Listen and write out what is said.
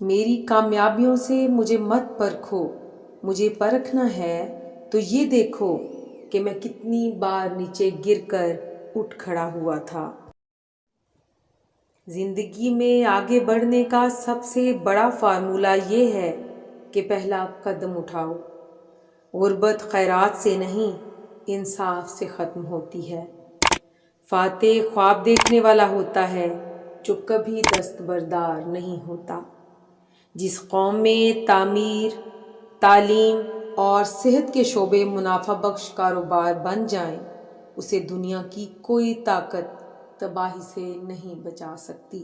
میری کامیابیوں سے مجھے مت پرکھو، مجھے پرکھنا ہے تو یہ دیکھو کہ میں کتنی بار نیچے گر کر اٹھ کھڑا ہوا تھا۔ زندگی میں آگے بڑھنے کا سب سے بڑا فارمولہ یہ ہے کہ پہلا قدم اٹھاؤ۔ غربت خیرات سے نہیں، انصاف سے ختم ہوتی ہے۔ فاتح خواب دیکھنے والا ہوتا ہے جو کبھی دستبردار نہیں ہوتا۔ جس قوم میں تعمیر، تعلیم اور صحت کے شعبے منافع بخش کاروبار بن جائیں، اسے دنیا کی کوئی طاقت تباہی سے نہیں بچا سکتی۔